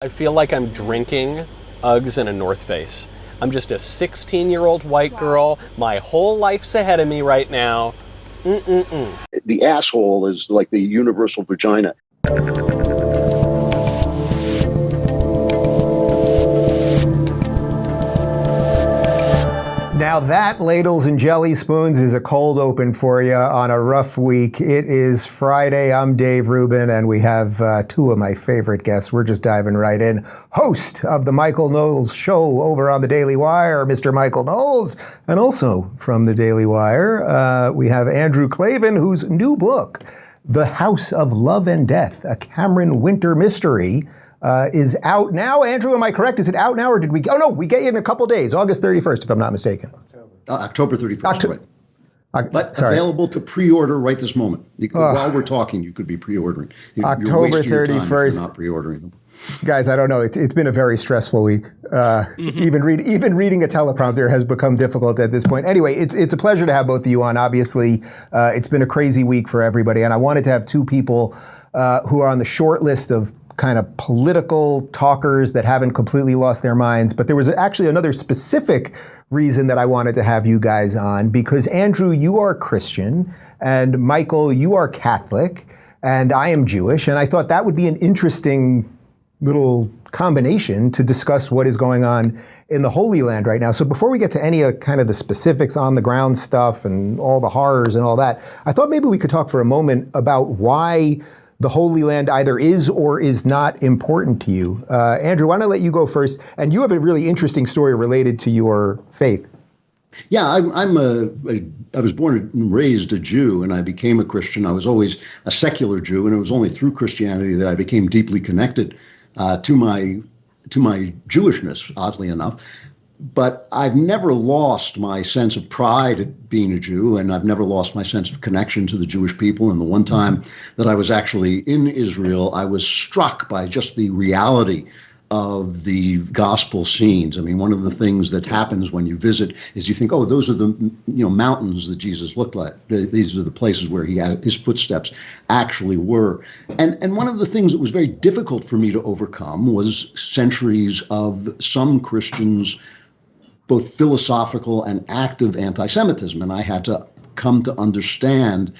I feel like I'm drinking Uggs and a North Face. I'm just a 16-year-old white girl. My whole life's ahead of me right now. The asshole is like the universal vagina. Now that, ladles and jelly spoons, is a cold open for you on a rough week. It is Friday. I'm Dave Rubin, and we have two of my favorite guests. We're just diving right in. Host of the Michael Knowles Show over on the Daily Wire, Mr. Michael Knowles. And also from the Daily Wire, we have Andrew Klavan, whose new book, The House of Love and Death, a Cameron Winter mystery, is out now. Andrew, am I correct? Is it out now, or did we? Oh, no, we get it in a couple days, August 31st, if I'm not mistaken. October 31st, right. But sorry. Available to pre-order right this moment. While we're talking, you could be pre-ordering. October 31st. You're not pre-ordering them. Guys, I don't know. It's been a very stressful week. Even reading a teleprompter has become difficult at this point. Anyway, it's a pleasure to have both of you on. Obviously, it's been a crazy week for everybody, and I wanted to have two people who are on the short list of kind of political talkers that haven't completely lost their minds. But there was actually another specific reason that I wanted to have you guys on, because Andrew, you are Christian, and Michael, you are Catholic, and I am Jewish, and I thought that would be an interesting little combination to discuss what is going on in the Holy Land right now. So before we get to any kind of the specifics on the ground stuff and all the horrors and all that, I thought maybe we could talk for a moment about why the Holy Land either is or is not important to you. Andrew, why don't I let you go first? And you have a really interesting story related to your faith. Yeah, I was born and raised a Jew, and I became a Christian. I was always a secular Jew, and it was only through Christianity that I became deeply connected to my Jewishness, oddly enough. But I've never lost my sense of pride at being a Jew, and I've never lost my sense of connection to the Jewish people. And the one time that I was actually in Israel, I was struck by just the reality of the gospel scenes. I mean, one of the things that happens when you visit is you think, oh, those are the mountains that Jesus looked like. These are the places where his footsteps actually were. And one of the things that was very difficult for me to overcome was centuries of some Christians' both philosophical and active anti-Semitism. And I had to come to understand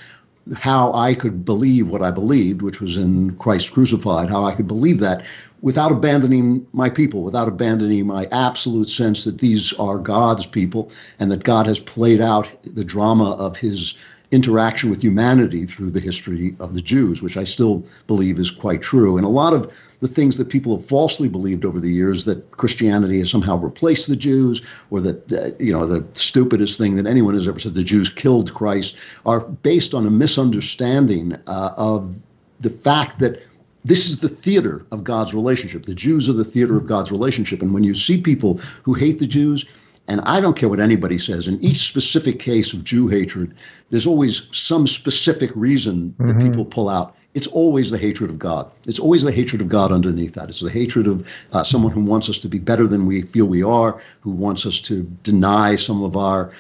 how I could believe what I believed, which was in Christ crucified, how I could believe that without abandoning my people, without abandoning my absolute sense that these are God's people and that God has played out the drama of his interaction with humanity through the history of the Jews, which I still believe is quite true. And a lot of the things that people have falsely believed over the years, that Christianity has somehow replaced the Jews, or that, the stupidest thing that anyone has ever said, the Jews killed Christ, are based on a misunderstanding of the fact that this is the theater of God's relationship. The Jews are the theater of God's relationship. And when you see people who hate the Jews, and I don't care what anybody says, in each specific case of Jew hatred, there's always some specific reason that people pull out. It's always the hatred of God. It's always the hatred of God underneath that. It's the hatred of someone who wants us to be better than we feel we are, who wants us to deny some of our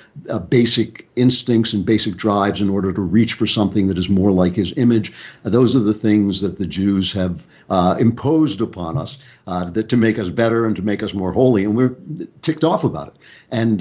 basic instincts and basic drives in order to reach for something that is more like his image. Those are the things that the Jews have imposed upon us to make us better and to make us more holy, and we're ticked off about it. And,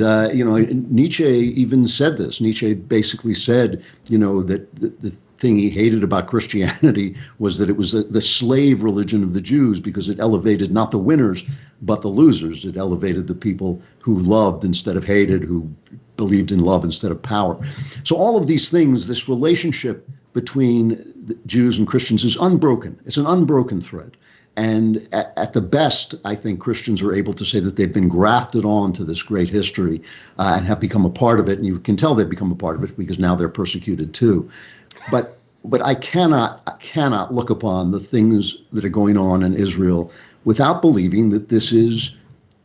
Nietzsche even said this. Nietzsche basically said, that the thing he hated about Christianity was that it was the slave religion of the Jews, because it elevated not the winners, but the losers. It elevated the people who loved instead of hated, who believed in love instead of power. So all of these things, this relationship between the Jews and Christians is unbroken. It's an unbroken thread. And at the best, I think Christians are able to say that they've been grafted on to this great history and have become a part of it. And you can tell they've become a part of it because now they're persecuted too. But I cannot look upon the things that are going on in Israel without believing that this is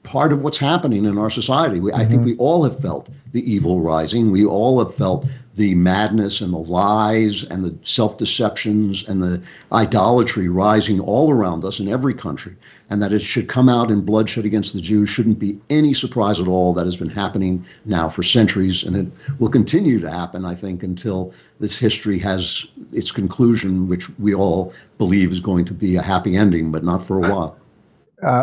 part of what's happening in our society. I think we all have felt the evil rising. We all have felt the madness and the lies and the self-deceptions and the idolatry rising all around us in every country. And that it should come out in bloodshed against the Jews shouldn't be any surprise at all. That has been happening now for centuries, and it will continue to happen, I think, until this history has its conclusion, which we all believe is going to be a happy ending, but not for a while.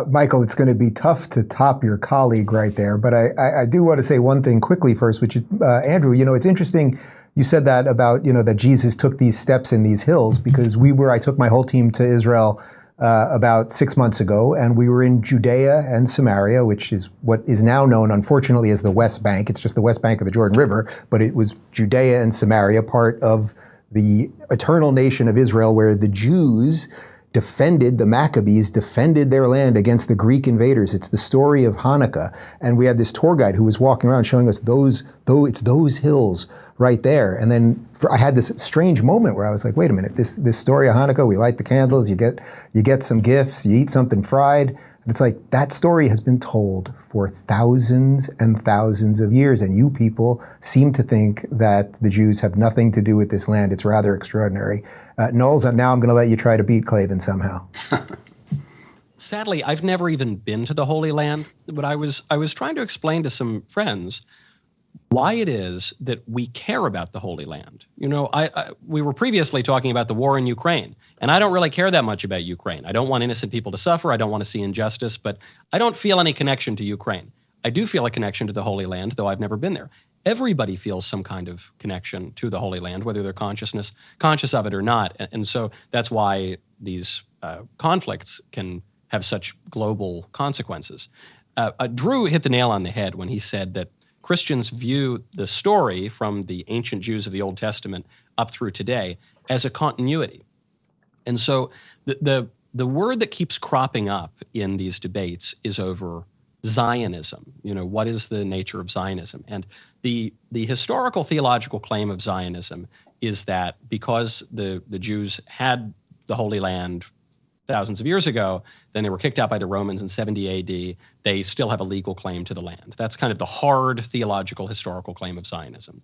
Michael, it's going to be tough to top your colleague right there, but I do want to say one thing quickly first, which is, Andrew, it's interesting you said that about, that Jesus took these steps in these hills, because I took my whole team to Israel about 6 months ago, and we were in Judea and Samaria, which is what is now known, unfortunately, as the West Bank. It's just the West Bank of the Jordan River, but it was Judea and Samaria, part of the eternal nation of Israel, where the Jews the Maccabees defended their land against the Greek invaders. It's the story of Hanukkah. And we had this tour guide who was walking around showing us it's those hills right there. And then I had this strange moment where I was like, wait a minute, this story of Hanukkah, we light the candles, you get some gifts, you eat something fried. And it's like, that story has been told for thousands and thousands of years, and you people seem to think that the Jews have nothing to do with this land. It's rather extraordinary. Knowles, now I'm going to let you try to beat Klavan somehow. Sadly, I've never even been to the Holy Land, but I was trying to explain to some friends why it is that we care about the Holy Land. We were previously talking about the war in Ukraine, and I don't really care that much about Ukraine. I don't want innocent people to suffer. I don't want to see injustice, but I don't feel any connection to Ukraine. I do feel a connection to the Holy Land, though I've never been there. Everybody feels some kind of connection to the Holy Land, whether they're conscious of it or not. And so that's why these conflicts can have such global consequences. Drew hit the nail on the head when he said that Christians view the story from the ancient Jews of the Old Testament up through today as a continuity. And so the word that keeps cropping up in these debates is over Zionism. What is the nature of Zionism? And the historical theological claim of Zionism is that because the Jews had the Holy Land thousands of years ago, then they were kicked out by the Romans in 70 AD. They still have a legal claim to the land. That's kind of the hard theological historical claim of Zionism.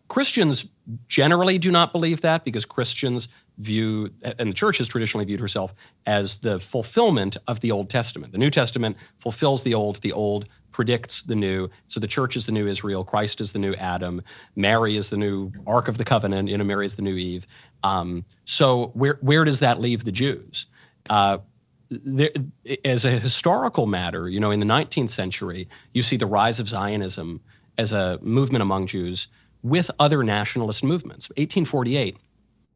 Christians generally do not believe that, because Christians view, and the church has traditionally viewed herself as the fulfillment of the Old Testament. The New Testament fulfills the Old predicts the new. So the church is the new Israel, Christ is the new Adam, Mary is the new Ark of the Covenant, Mary is the new Eve. So where does that leave the Jews? As a historical matter, in the 19th century, you see the rise of Zionism as a movement among Jews with other nationalist movements. 1848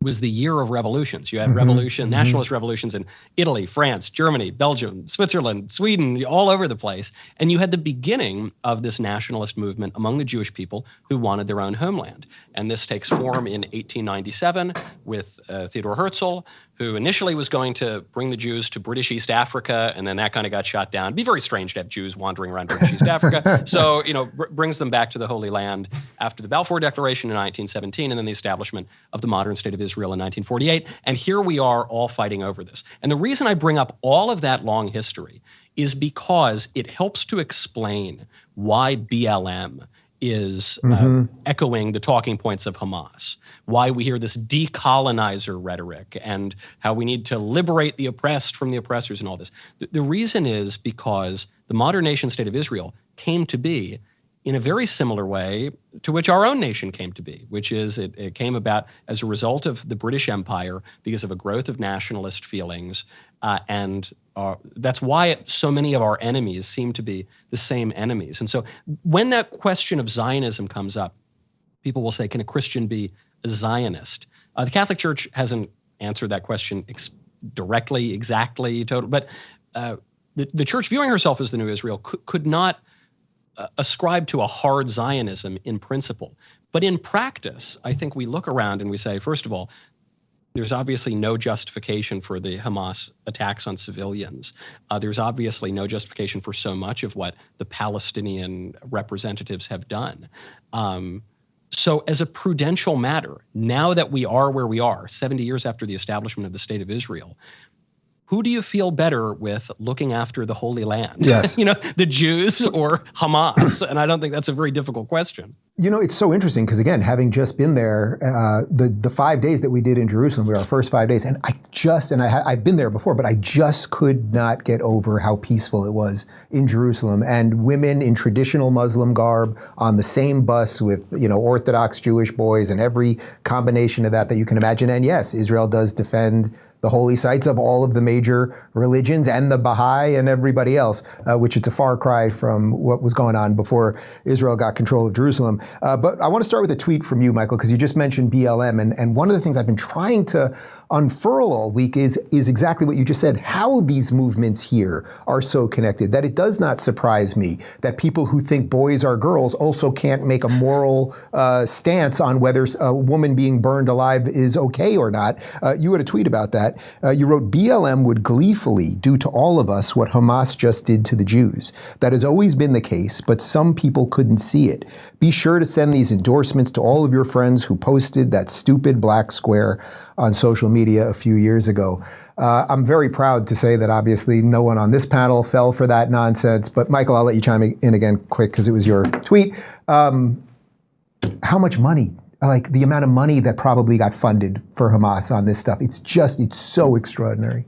was the year of revolutions. You had nationalist revolutions in Italy, France, Germany, Belgium, Switzerland, Sweden, all over the place. And you had the beginning of this nationalist movement among the Jewish people who wanted their own homeland. And this takes form in 1897 with Theodor Herzl, who initially was going to bring the Jews to British East Africa, and then that kind of got shot down. It'd be very strange to have Jews wandering around British East Africa. So, brings them back to the Holy Land after the Balfour Declaration in 1917, and then the establishment of the modern state of Israel in 1948. And here we are all fighting over this. And the reason I bring up all of that long history is because it helps to explain why BLM is echoing the talking points of Hamas, why we hear this decolonizer rhetoric, and how we need to liberate the oppressed from the oppressors and all this. The reason is because the modern nation state of Israel came to be in a very similar way to which our own nation came to be, which is it came about as a result of the British Empire because of a growth of nationalist feelings. And that's why so many of our enemies seem to be the same enemies. And so when that question of Zionism comes up, people will say, can a Christian be a Zionist? The Catholic Church hasn't answered that question directly, exactly, totally. But the church, viewing herself as the new Israel, could not ascribe to a hard Zionism in principle. But in practice, I think we look around and we say, first of all, there's obviously no justification for the Hamas attacks on civilians. There's obviously no justification for so much of what the Palestinian representatives have done. So as a prudential matter, now that we are where we are, 70 years after the establishment of the State of Israel, who do you feel better with looking after the Holy Land? Yes. The Jews or Hamas? And I don't think that's a very difficult question. It's so interesting because, again, having just been there, the 5 days that we did in Jerusalem were our first 5 days. And I've been there before, but I just could not get over how peaceful it was in Jerusalem. And women in traditional Muslim garb on the same bus with, Orthodox Jewish boys and every combination of that you can imagine. And yes, Israel does defend the holy sites of all of the major religions and the Baha'i and everybody else, which it's a far cry from what was going on before Israel got control of Jerusalem. But I want to start with a tweet from you, Michael, because you just mentioned BLM. And one of the things I've been trying to unfurl all week is exactly what you just said, how these movements here are so connected, that it does not surprise me that people who think boys are girls also can't make a moral stance on whether a woman being burned alive is okay or not. You had a tweet about that. You wrote, BLM would gleefully do to all of us what Hamas just did to the Jews. That has always been the case, but some people couldn't see it. Be sure to send these endorsements to all of your friends who posted that stupid black square on social media a few years ago. I'm very proud to say that obviously no one on this panel fell for that nonsense, but Michael, I'll let you chime in again quick because it was your tweet. How much money, like the amount of money that probably got funded for Hamas on this stuff, it's so extraordinary.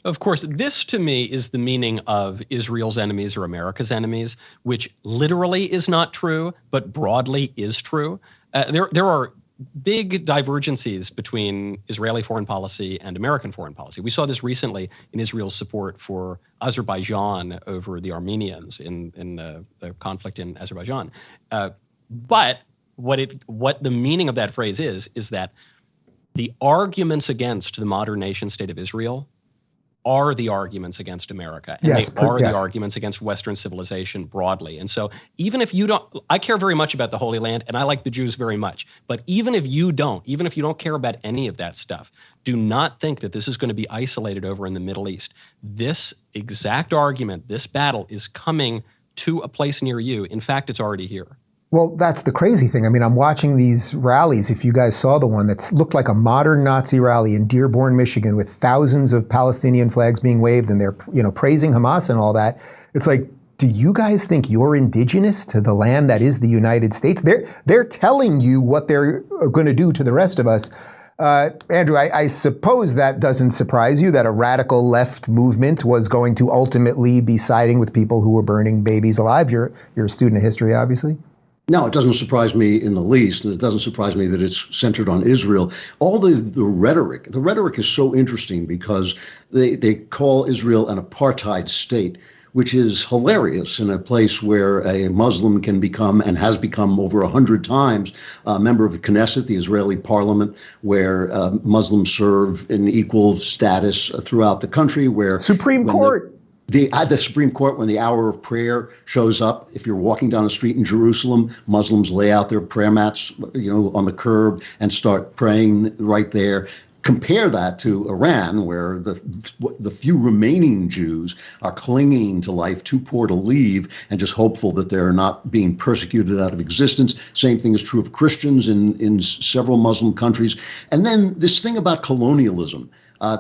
Of course, this to me is the meaning of Israel's enemies or America's enemies, which literally is not true, but broadly is true. There are big divergencies between Israeli foreign policy and American foreign policy. We saw this recently in Israel's support for Azerbaijan over the Armenians in the conflict in Azerbaijan. But what the meaning of that phrase is that the arguments against the modern nation state of Israel are the arguments against America, and they are the arguments against Western civilization broadly. And so even if you don't, I care very much about the Holy Land, and I like the Jews very much, but even if you don't care about any of that stuff, do not think that this is going to be isolated over in the Middle East. This exact argument, this battle is coming to a place near you. In fact, it's already here. Well, that's the crazy thing. I mean, I'm watching these rallies. If you guys saw the one that looked like a modern Nazi rally in Dearborn, Michigan, with thousands of Palestinian flags being waved, and they're, praising Hamas and all that. It's like, do you guys think you're indigenous to the land that is the United States? They're telling you what they're going to do to the rest of us. Andrew, I suppose that doesn't surprise you that a radical left movement was going to ultimately be siding with people who were burning babies alive. You're a student of history, obviously. No, it doesn't surprise me in the least, and it doesn't surprise me that it's centered on Israel. All the rhetoric is so interesting because they call Israel an apartheid state, which is hilarious in a place where a Muslim can become and has become over 100 times a member of the Knesset, the Israeli parliament, where Muslims serve in equal status throughout the country, where Supreme Court. The Supreme Court, when the hour of prayer shows up, if you're walking down the street in Jerusalem, Muslims lay out their prayer mats, on the curb and start praying right there. Compare that to Iran, where the few remaining Jews are clinging to life, too poor to leave, and just hopeful that they're not being persecuted out of existence. Same thing is true of Christians in several Muslim countries. And then this thing about colonialism.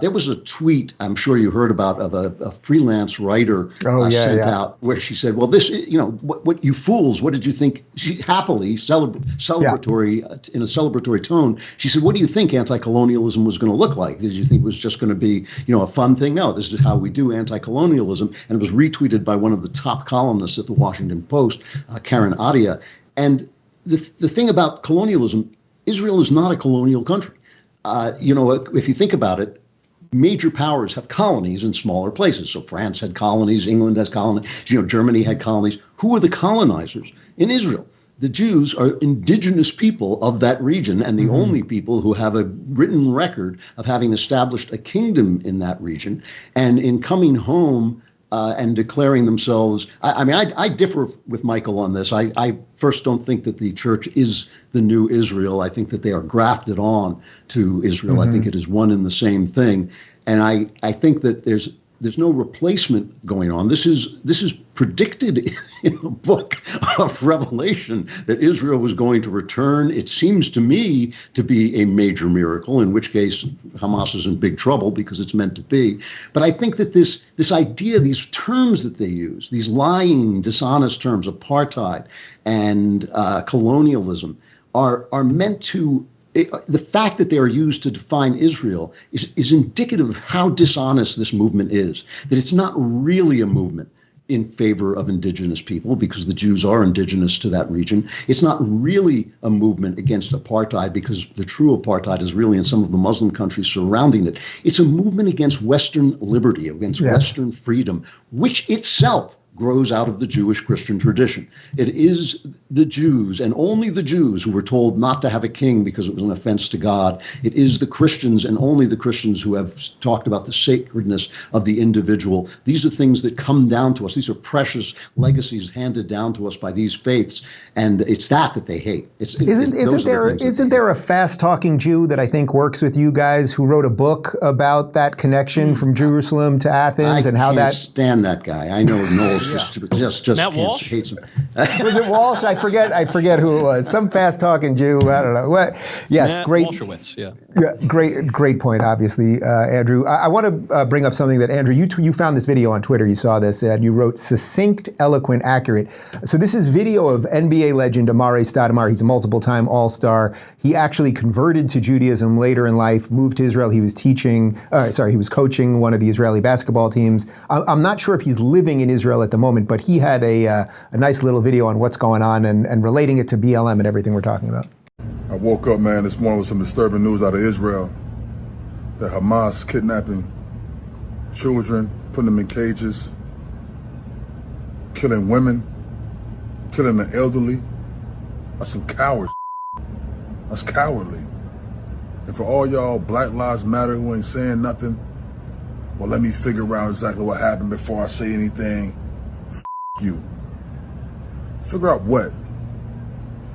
There was a tweet I'm sure you heard about of a freelance writer sent out where she said, well, this, what you fools, what did you think? She happily, celebratory in a celebratory tone, she said, what do you think anti-colonialism was going to look like? Did you think it was just going to be, a fun thing? No, this is how we do anti-colonialism. And it was retweeted by one of the top columnists at the Washington Post, Karen Adia. And the thing about colonialism, Israel is not a colonial country. If you think about it, major powers have colonies in smaller places. So France had colonies, England has colonies, Germany had colonies. Who are the colonizers in Israel? The Jews are indigenous people of that region and the only people who have a written record of having established a kingdom in that region. And in coming home and declaring themselves, I differ with Michael on this. I first don't think that the church is the new Israel. I think that they are grafted on to Israel. I think it is one and the same thing. And I think that there's no replacement going on. This is predicted in the book of Revelation that Israel was going to return. It seems to me to be a major miracle, in which case Hamas is in big trouble because it's meant to be. But I think that this idea, these terms that they use, these lying, dishonest terms, apartheid and colonialism, are meant to. The fact that they are used to define Israel is indicative of how dishonest this movement is, that it's not really a movement. in favor of indigenous people because the Jews are indigenous to that region. It's not really a movement against apartheid because the true apartheid is really in some of the Muslim countries surrounding it. It's a movement against Western liberty, against Western freedom, which itself grows out of the Jewish Christian tradition. It is the Jews and only the Jews who were told not to have a king because it was an offense to God. It is the Christians and only the Christians who have talked about the sacredness of the individual. These are things that come down to us. These are precious legacies handed down to us by these faiths, and it's that they hate. Isn't there a fast-talking Jew that I think works with you guys who wrote a book about that connection from Jerusalem to Athens and how that? I can't stand that guy. I know Knowles. Just Matt Walsh? hates him. Was it Walsh? I forget who it was. Some fast-talking Jew. I don't know. What? Yes, Matt great. Walshowitz, yeah. Great point. Obviously, Andrew. I want to bring up something that Andrew, you found this video on Twitter. You saw this, and you wrote succinct, eloquent, accurate. So this is video of NBA legend Amar'e Stoudemire. He's a multiple-time All-Star. He actually converted to Judaism later in life. Moved to Israel. He was he was coaching one of the Israeli basketball teams. I'm not sure if he's living in Israel at the moment, but he had a nice little video on what's going on and relating it to BLM and everything we're talking about. I woke up, man, this morning with some disturbing news out of Israel that Hamas kidnapping children, putting them in cages, killing women, killing the elderly. That's some cowards. That's cowardly. And for all y'all Black Lives Matter who ain't saying nothing, well, let me figure out exactly what happened before I say anything. You. Figure out what?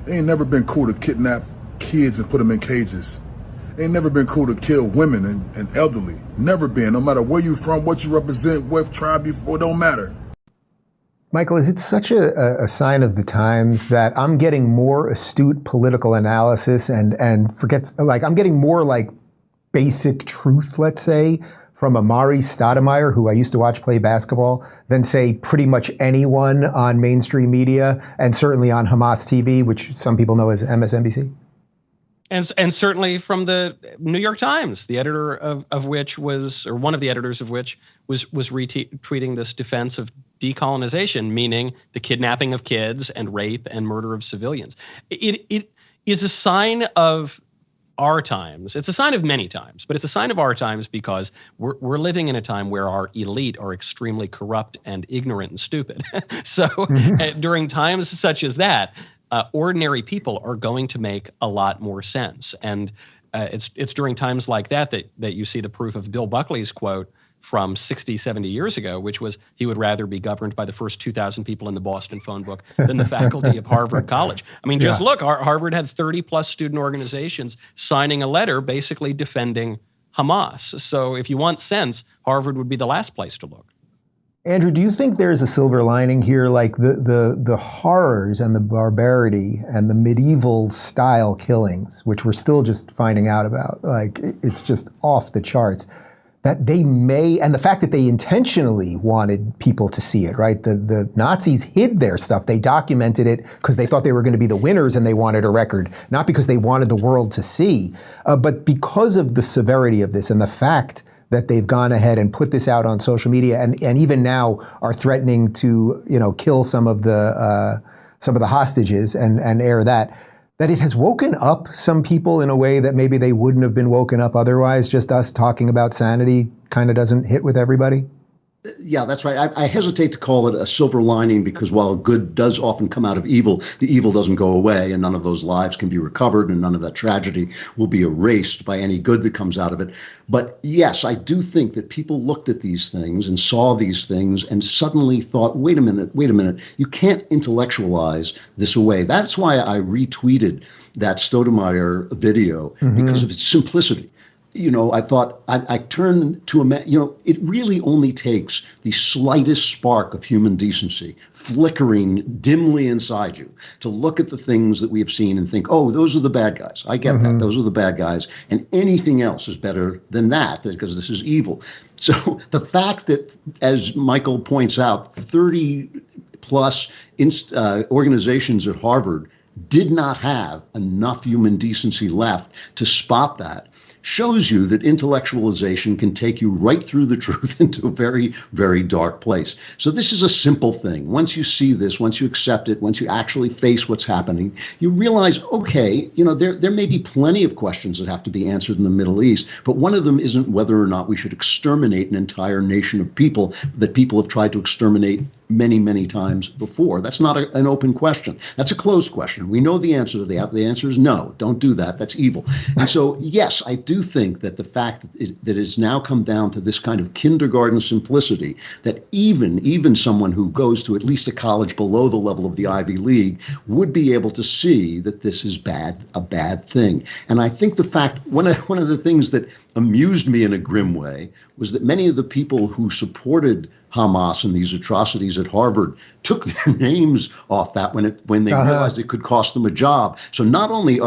It ain't never been cool to kidnap kids and put them in cages. It ain't never been cool to kill women and elderly. Never been. No matter where you from, what you represent, what tribe you for, it don't matter. Michael, is it such a sign of the times that I'm getting more astute political analysis and I'm getting more like basic truth, let's say, from Amar'e Stoudemire, who I used to watch play basketball, than say pretty much anyone on mainstream media and certainly on Hamas TV, which some people know as MSNBC? And certainly from the New York Times, the editor of which was, or one of the editors of which was retweeting this defense of decolonization, meaning the kidnapping of kids and rape and murder of civilians. It is a sign of our times. It's a sign of many times, but it's a sign of our times because we're living in a time where our elite are extremely corrupt and ignorant and stupid. So during times such as that, ordinary people are going to make a lot more sense. And it's during times like that you see the proof of Bill Buckley's quote from 60, 70 years ago, which was he would rather be governed by the first 2,000 people in the Boston phone book than the faculty of Harvard College. I mean, just look, Harvard had 30 plus student organizations signing a letter basically defending Hamas. So if you want sense, Harvard would be the last place to look. Andrew, do you think there's a silver lining here, like the horrors and the barbarity and the medieval style killings, which we're still just finding out about, like it's just off the charts, that they may, and the fact that they intentionally wanted people to see it, right? The Nazis hid their stuff. They documented it because they thought they were going to be the winners and they wanted a record, not because they wanted the world to see, but because of the severity of this and the fact that they've gone ahead and put this out on social media and even now are threatening to, kill some of the hostages and air that it has woken up some people in a way that maybe they wouldn't have been woken up otherwise. Just us talking about sanity kind of doesn't hit with everybody. Yeah, that's right. I hesitate to call it a silver lining because while good does often come out of evil, the evil doesn't go away and none of those lives can be recovered and none of that tragedy will be erased by any good that comes out of it. But yes, I do think that people looked at these things and saw these things and suddenly thought, wait a minute, you can't intellectualize this away. That's why I retweeted that Stoudemire video because of its simplicity. I thought I turned to it really only takes the slightest spark of human decency flickering dimly inside you to look at the things that we have seen and think, oh, those are the bad guys. I get that. Those are the bad guys. And anything else is better than that because this is evil. So the fact that, as Michael points out, 30 plus organizations at Harvard did not have enough human decency left to spot that shows you that intellectualization can take you right through the truth into a very, very dark place. So this is a simple thing. Once you see this, once you accept it, once you actually face what's happening, you realize, okay, there may be plenty of questions that have to be answered in the Middle East, but one of them isn't whether or not we should exterminate an entire nation of people that people have tried to exterminate many, many times before. That's not an open question. That's a closed question. We know the answer to that. The answer is no, don't do that. That's evil. And so, yes, I do think that the fact that it's now come down to this kind of kindergarten simplicity, that even someone who goes to at least a college below the level of the Ivy League would be able to see that this is a bad thing. And I think the fact, one of the things that amused me in a grim way was that many of the people who supported Hamas and these atrocities at Harvard took their names off that when they realized it could cost them a job. So not only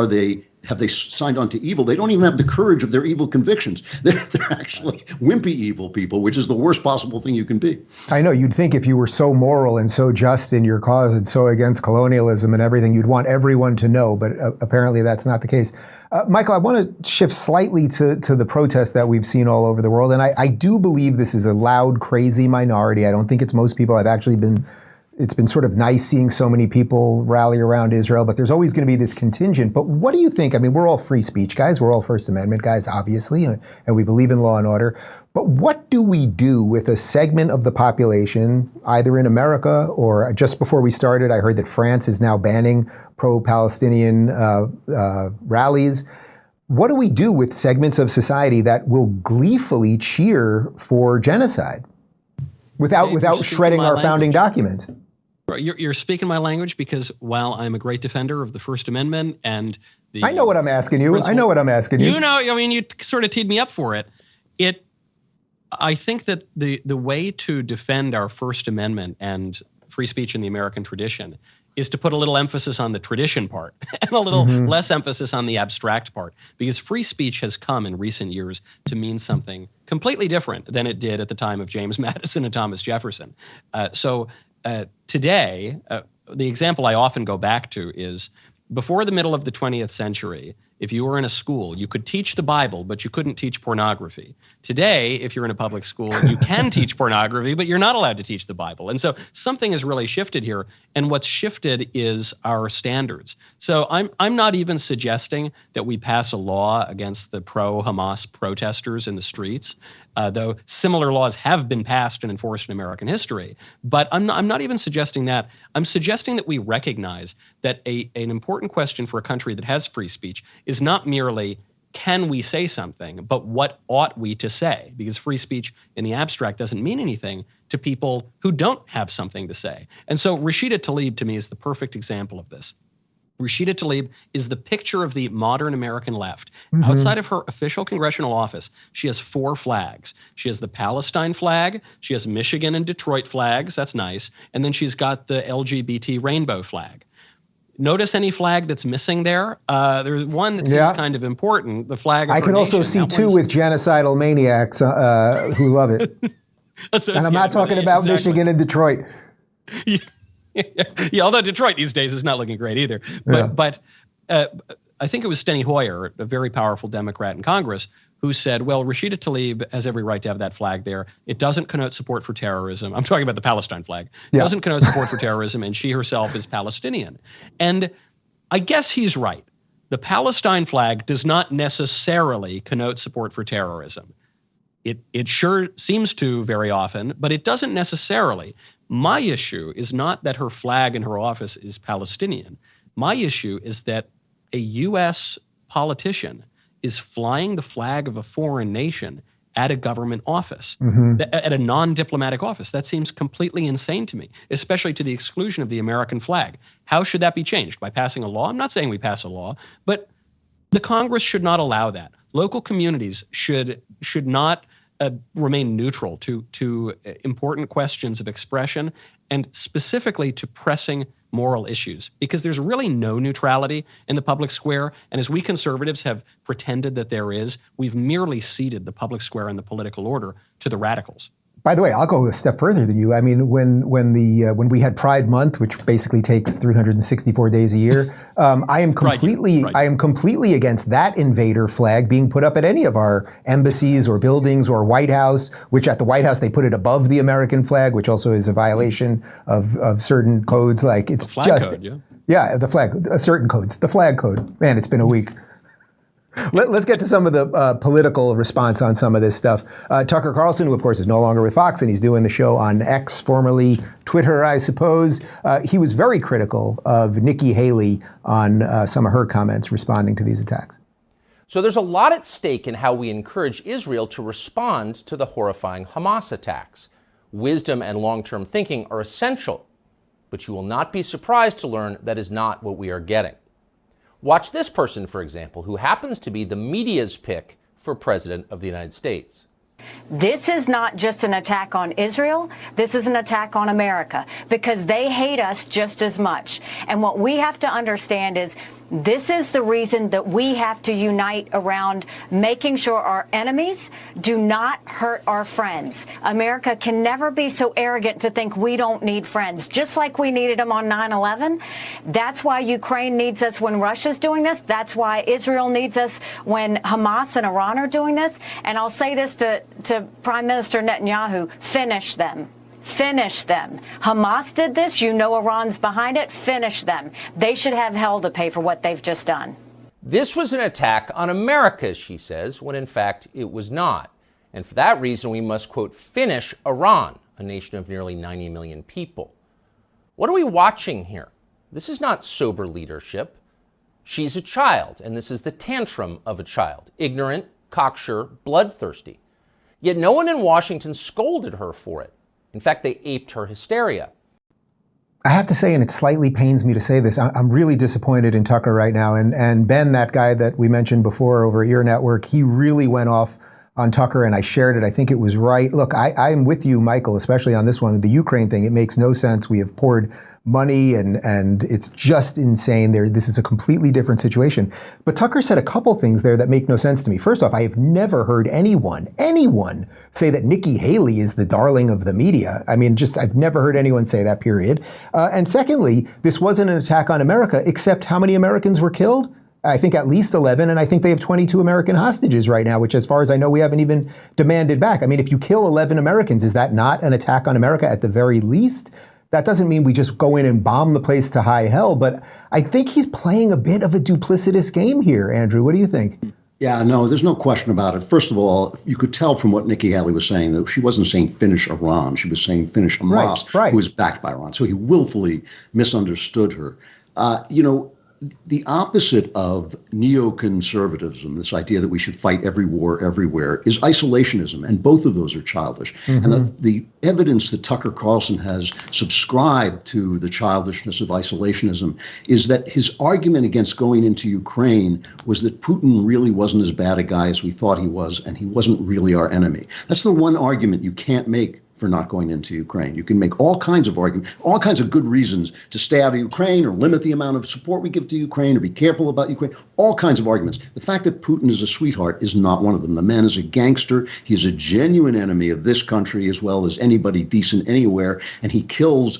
have they signed on to evil, they don't even have the courage of their evil convictions. They're actually wimpy evil people, which is the worst possible thing you can be. I know. You'd think if you were so moral and so just in your cause and so against colonialism and everything, you'd want everyone to know, but apparently that's not the case. Michael, I want to shift slightly to the protests that we've seen all over the world, and I do believe this is a loud, crazy minority. I don't think it's most people. It's been sort of nice seeing so many people rally around Israel, but there's always going to be this contingent. But what do you think? I mean, we're all free speech guys. We're all First Amendment guys, obviously, and we believe in law and order. But what do we do with a segment of the population, either in America or just before we started, I heard that France is now banning pro-Palestinian rallies. What do we do with segments of society that will gleefully cheer for genocide without shredding our founding documents? You're speaking my language, because while I'm a great defender of the First Amendment and the I know what I'm asking you. I know what I'm asking you. You sort of teed me up for it. I think that the way to defend our First Amendment and free speech in the American tradition is to put a little emphasis on the tradition part and a little less emphasis on the abstract part, because free speech has come in recent years to mean something completely different than it did at the time of James Madison and Thomas Jefferson. Today, the example I often go back to is before the middle of the 20th century, if you were in a school, you could teach the Bible, but you couldn't teach pornography. Today, if you're in a public school, you can teach pornography, but you're not allowed to teach the Bible. And so something has really shifted here. And what's shifted is our standards. So I'm not even suggesting that we pass a law against the pro-Hamas protesters in the streets, though similar laws have been passed and enforced in American history. But I'm not even suggesting that. I'm suggesting that we recognize that an important question for a country that has free speech is not merely can we say something, but what ought we to say? Because free speech in the abstract doesn't mean anything to people who don't have something to say. And so Rashida Tlaib, to me, is the perfect example of this. Rashida Tlaib is the picture of the modern American left. Outside of her official congressional office, she has 4 flags. She has the Palestine flag, she has Michigan and Detroit flags, that's nice, and then she's got the LGBT rainbow flag. Notice any flag that's missing there? There's one that seems kind of important, the flag of I her can also nation. see 2 with genocidal maniacs who love it. And I'm not talking about Michigan and Detroit. Yeah, although Detroit these days is not looking great either. But I think it was Steny Hoyer, a very powerful Democrat in Congress, who said, well, Rashida Tlaib has every right to have that flag there. It doesn't connote support for terrorism. I'm talking about the Palestine flag. It doesn't connote support for terrorism, and she herself is Palestinian. And I guess he's right. The Palestine flag does not necessarily connote support for terrorism. It sure seems to very often, but it doesn't necessarily. My issue is not that her flag in her office is Palestinian. My issue is that a U.S. politician is flying the flag of a foreign nation at a government office, at a non-diplomatic office. That seems completely insane to me, especially to the exclusion of the American flag. How should that be changed? By passing a law? I'm not saying we pass a law, but the Congress should not allow that. Local communities should not remain neutral to important questions of expression, and specifically to pressing moral issues, because there's really no neutrality in the public square. And as we conservatives have pretended that there is, we've merely ceded the public square and the political order to the radicals. By the way, I'll go a step further than you. I mean, when we had Pride Month, which basically takes 364 days a year, I am completely against that invader flag being put up at any of our embassies or buildings or White House. Which at the White House they put it above the American flag, which also is a violation of certain codes. Like it's flag just code, yeah. The flag, certain codes, the flag code. Man, it's been a week. Let's get to some of the political response on some of this stuff. Tucker Carlson, who of course is no longer with Fox, and he's doing the show on X, formerly Twitter, I suppose. He was very critical of Nikki Haley on some of her comments responding to these attacks. So there's a lot at stake in how we encourage Israel to respond to the horrifying Hamas attacks. Wisdom and long-term thinking are essential, but you will not be surprised to learn that is not what we are getting. Watch this person, for example, who happens to be the media's pick for President of the United States. This is not just an attack on Israel. This is an attack on America because they hate us just as much. And what we have to understand is this is the reason that we have to unite around making sure our enemies do not hurt our friends. America can never be so arrogant to think we don't need friends, just like we needed them on 9/11. That's why Ukraine needs us when Russia's doing this. That's why Israel needs us when Hamas and Iran are doing this. And I'll say this to Prime Minister Netanyahu, finish them. Finish them. Hamas did this. You know Iran's behind it. Finish them. They should have hell to pay for what they've just done. This was an attack on America, she says, when in fact it was not. And for that reason, we must, quote, finish Iran, a nation of nearly 90 million people. What are we watching here? This is not sober leadership. She's a child, and this is the tantrum of a child. Ignorant, cocksure, bloodthirsty. Yet no one in Washington scolded her for it. In fact, they aped her hysteria. I have to say, and it slightly pains me to say this, I'm really disappointed in Tucker right now. And Ben, that guy that we mentioned before over Ear Network, he really went off on Tucker, and I shared it. I think it was right. Look, I'm with you, Michael, especially on this one. The Ukraine thing, it makes no sense. We have poured money, and it's just insane. This is a completely different situation. But Tucker said a couple things there that make no sense to me. First off, I have never heard anyone say that Nikki Haley is the darling of the media. I mean, I've never heard anyone say that, period. And secondly, this wasn't an attack on America, except how many Americans were killed? I think at least 11, and I think they have 22 American hostages right now, which as far as I know, we haven't even demanded back. I mean, if you kill 11 Americans, is that not an attack on America at the very least? That doesn't mean we just go in and bomb the place to high hell, but I think he's playing a bit of a duplicitous game here. Andrew, what do you think? Yeah, no, there's no question about it. First of all, you could tell from what Nikki Haley was saying that she wasn't saying finish Iran. She was saying finish Hamas, right. who is backed by Iran. So he willfully misunderstood her. The opposite of neoconservatism, this idea that we should fight every war everywhere, is isolationism, and both of those are childish. Mm-hmm. And the evidence that Tucker Carlson has subscribed to the childishness of isolationism is that his argument against going into Ukraine was that Putin really wasn't as bad a guy as we thought he was, and he wasn't really our enemy. That's the one argument you can't make for not going into Ukraine. You can make all kinds of arguments, all kinds of good reasons to stay out of Ukraine or limit the amount of support we give to Ukraine or be careful about Ukraine, all kinds of arguments. The fact that Putin is a sweetheart is not one of them. The man is a gangster. He is a genuine enemy of this country as well as anybody decent anywhere, and he kills,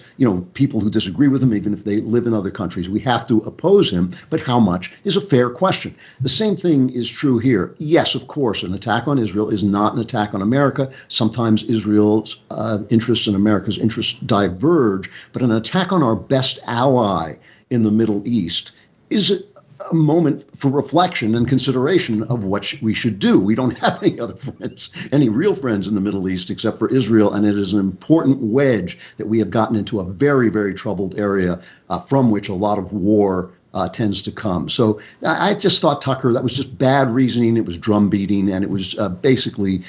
people who disagree with him, even if they live in other countries. We have to oppose him, but how much is a fair question. The same thing is true here. Yes, of course, an attack on Israel is not an attack on America. Sometimes Israel's interests and America's interests diverge, but an attack on our best ally in the Middle East is a moment for reflection and consideration of what we should do. We don't have any other friends, any real friends in the Middle East except for Israel, and it is an important wedge that we have gotten into a very, very troubled area from which a lot of war tends to come. So I just thought Tucker, that was just bad reasoning. It was drum beating, and it was basically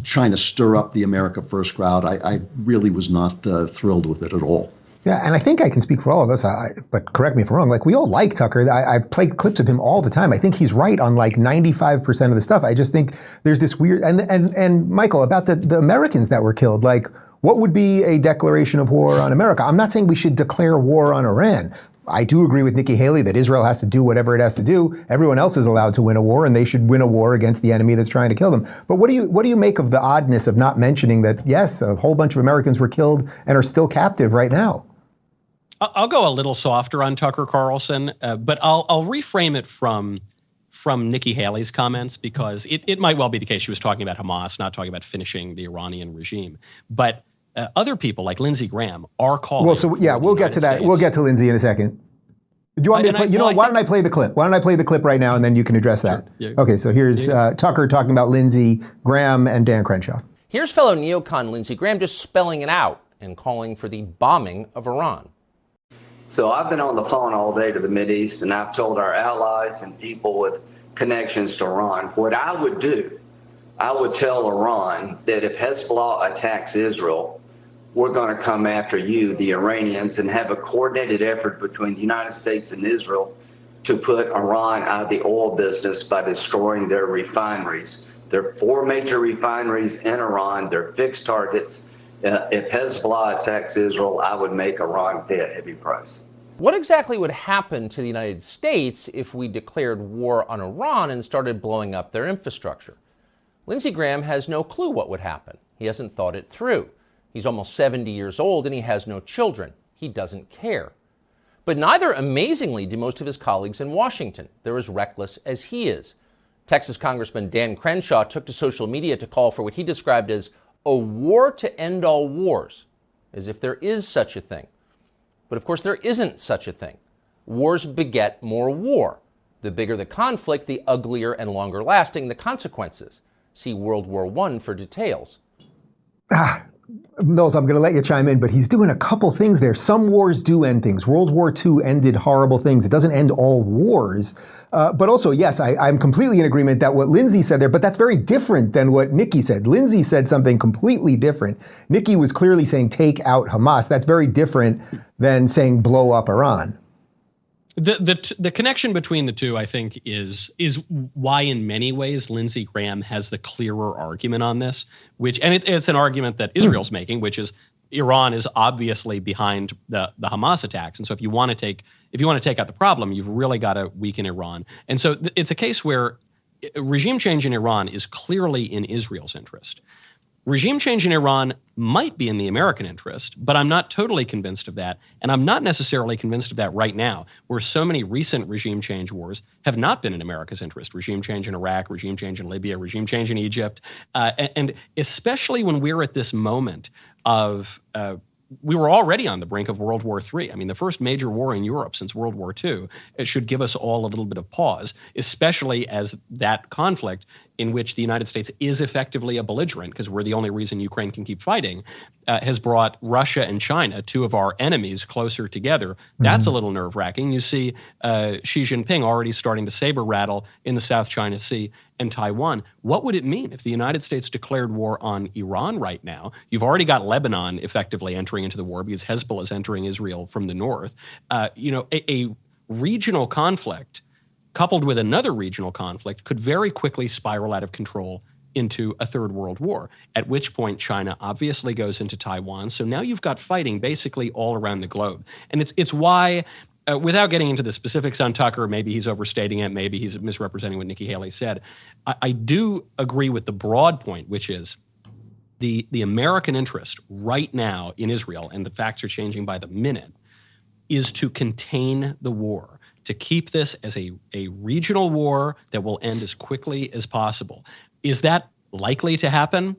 trying to stir up the America First crowd. I really was not thrilled with it at all. Yeah, and I think I can speak for all of us, but correct me if I'm wrong. Like, we all like Tucker. I've played clips of him all the time. I think he's right on like 95% of the stuff. I just think there's this weird, and Michael, about the Americans that were killed, like, what would be a declaration of war on America? I'm not saying we should declare war on Iran. I do agree with Nikki Haley that Israel has to do whatever it has to do. Everyone else is allowed to win a war, and they should win a war against the enemy that's trying to kill them. But what do you make of the oddness of not mentioning that, yes, a whole bunch of Americans were killed and are still captive right now? I'll go a little softer on Tucker Carlson, but I'll reframe it from Nikki Haley's comments, because it might well be the case she was talking about Hamas, not talking about finishing the Iranian regime. But other people like Lindsey Graham are calling. Well, so yeah, we'll get to that. We'll get to Lindsey in a second. Do you want me to play? Why don't I play the clip? Why don't I play the clip right now, and then you can address that? Sure. Yeah. Okay, so here's Tucker talking about Lindsey Graham and Dan Crenshaw. Here's fellow neocon Lindsey Graham just spelling it out and calling for the bombing of Iran. So I've been on the phone all day to the Mideast, and I've told our allies and people with connections to Iran, what I would do, I would tell Iran that if Hezbollah attacks Israel, we're going to come after you, the Iranians, and have a coordinated effort between the United States and Israel to put Iran out of the oil business by destroying their refineries. There are 4 major refineries in Iran. They're fixed targets. If Hezbollah attacks Israel, I would make Iran pay a heavy price. What exactly would happen to the United States if we declared war on Iran and started blowing up their infrastructure? Lindsey Graham has no clue what would happen. He hasn't thought it through. He's almost 70 years old and he has no children. He doesn't care. But neither, amazingly, do most of his colleagues in Washington. They're as reckless as he is. Texas Congressman Dan Crenshaw took to social media to call for what he described as a war to end all wars, as if there is such a thing. But of course, there isn't such a thing. Wars beget more war. The bigger the conflict, the uglier and longer lasting the consequences. See World War I for details. Knowles, I'm going to let you chime in, but he's doing a couple things there. Some wars do end things. World War II ended horrible things. It doesn't end all wars. But also, yes, I'm completely in agreement that what Lindsey said there, but that's very different than what Nikki said. Lindsey said something completely different. Nikki was clearly saying take out Hamas. That's very different than saying blow up Iran. The connection between the two, I think, is why in many ways Lindsey Graham has the clearer argument on this, it's an argument that Israel's making, which is Iran is obviously behind the Hamas attacks. And so if you want to take out the problem, you've really got to weaken Iran. And so it's a case where regime change in Iran is clearly in Israel's interest. Regime change in Iran might be in the American interest, but I'm not totally convinced of that. And I'm not necessarily convinced of that right now, where so many recent regime change wars have not been in America's interest. Regime change in Iraq, regime change in Libya, regime change in Egypt. And especially when we're at this moment of we were already on the brink of World War III. I mean, the first major war in Europe since World War II. It should give us all a little bit of pause, especially as that conflict in which the United States is effectively a belligerent, because we're the only reason Ukraine can keep fighting, has brought Russia and China, 2 of our enemies, closer together. That's a little nerve-wracking. You see Xi Jinping already starting to saber rattle in the South China Sea and Taiwan. What would it mean if the United States declared war on Iran right now? You've already got Lebanon effectively entering into the war because Hezbollah is entering Israel from the north. A regional conflict coupled with another regional conflict could very quickly spiral out of control into a third world war, at which point China obviously goes into Taiwan. So now you've got fighting basically all around the globe. And it's why, without getting into the specifics on Tucker, maybe he's overstating it, maybe he's misrepresenting what Nikki Haley said, I do agree with the broad point, which is the American interest right now in Israel, and the facts are changing by the minute, is to contain the war, to keep this as a regional war that will end as quickly as possible. Is that likely to happen?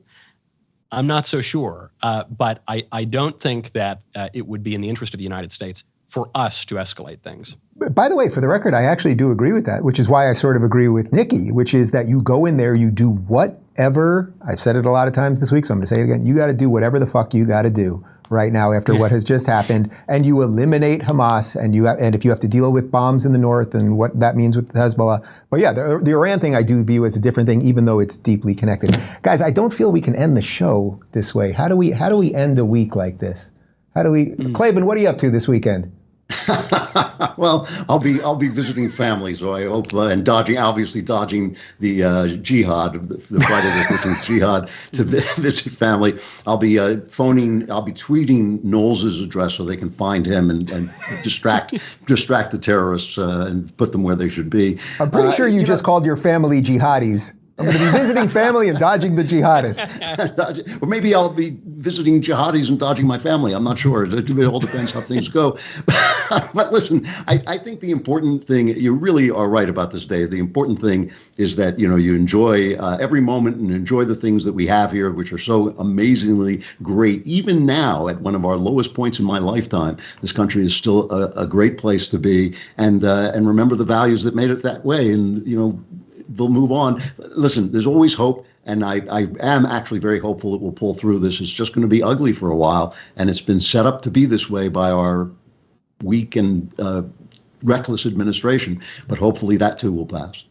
I'm not so sure, but I don't think that it would be in the interest of the United States for us to escalate things. By the way, for the record, I actually do agree with that, which is why I sort of agree with Nikki, which is that you go in there, you do whatever, I've said it a lot of times this week, so I'm going to say it again, you got to do whatever the fuck you got to do right now after what has just happened, and you eliminate Hamas, and if you have to deal with bombs in the north and what that means with Hezbollah. But yeah, the Iran thing I do view as a different thing, even though it's deeply connected. Guys, I don't feel we can end the show this way. How do we end a week like this? How do we, Klavan, what are you up to this weekend? Well, I'll be visiting family, so I hope and obviously dodging the jihad, the Friday the 13th jihad to visit family. I'll be tweeting Knowles' address so they can find him and distract the terrorists and put them where they should be. I'm pretty sure you just called your family jihadis. I'm going to be visiting family and dodging the jihadists. Or maybe I'll be visiting jihadis and dodging my family. I'm not sure. It all depends how things go. But listen, I think the important thing, you really are right about this day. The important thing is that, you enjoy every moment and enjoy the things that we have here, which are so amazingly great. Even now, at one of our lowest points in my lifetime, this country is still a great place to be. And remember the values that made it that way. And, we'll move on. Listen, there's always hope, and I am actually very hopeful that we'll pull through this. It's just going to be ugly for a while, and it's been set up to be this way by our weak and reckless administration, but hopefully that too will pass.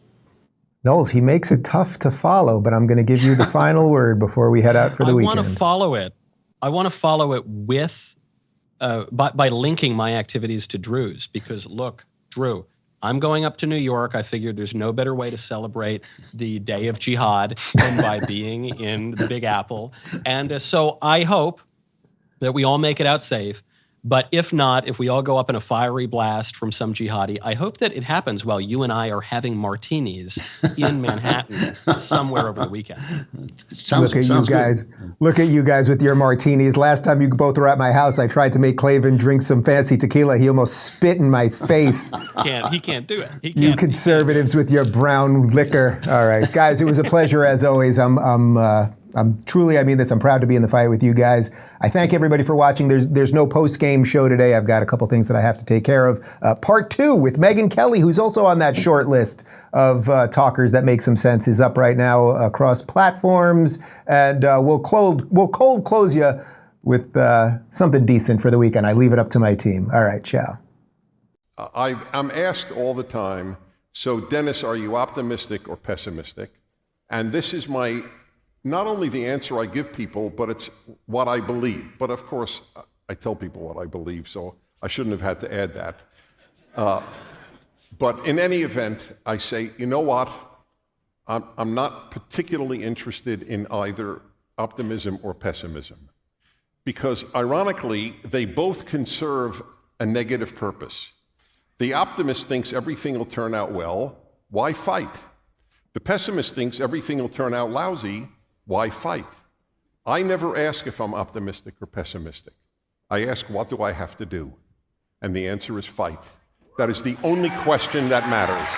Knowles, he makes it tough to follow, but I'm going to give you the final word before we head out for the weekend. I want to follow it. I want to follow it with by linking my activities to Drew's, because look, Drew, I'm going up to New York. I figured there's no better way to celebrate the day of jihad than by being in the Big Apple. And so I hope that we all make it out safe. But if not, if we all go up in a fiery blast from some jihadi, I hope that it happens while you and I are having martinis in Manhattan somewhere over the weekend. Look at you guys with your martinis. Last time you both were at my house, I tried to make Klavan drink some fancy tequila. He almost spit in my face. He can't do it. You conservatives with your brown liquor. All right, guys, it was a pleasure as always. I'm truly, I mean this, I'm proud to be in the fight with you guys. I thank everybody for watching. There's no post-game show today. I've got a couple things that I have to take care of. Part 2 with Megyn Kelly, who's also on that short list of talkers that make some sense, is up right now across platforms. And we'll cold close you with something decent for the weekend. I leave it up to my team. All right, ciao. I'm asked all the time, so Dennis, are you optimistic or pessimistic? And this is not only the answer I give people, but it's what I believe. But of course, I tell people what I believe, so I shouldn't have had to add that. But in any event, I say, you know what? I'm not particularly interested in either optimism or pessimism, because ironically, they both can serve a negative purpose. The optimist thinks everything will turn out well. Why fight? The pessimist thinks everything will turn out lousy. Why fight? I never ask if I'm optimistic or pessimistic. I ask, what do I have to do? And the answer is fight. That is the only question that matters.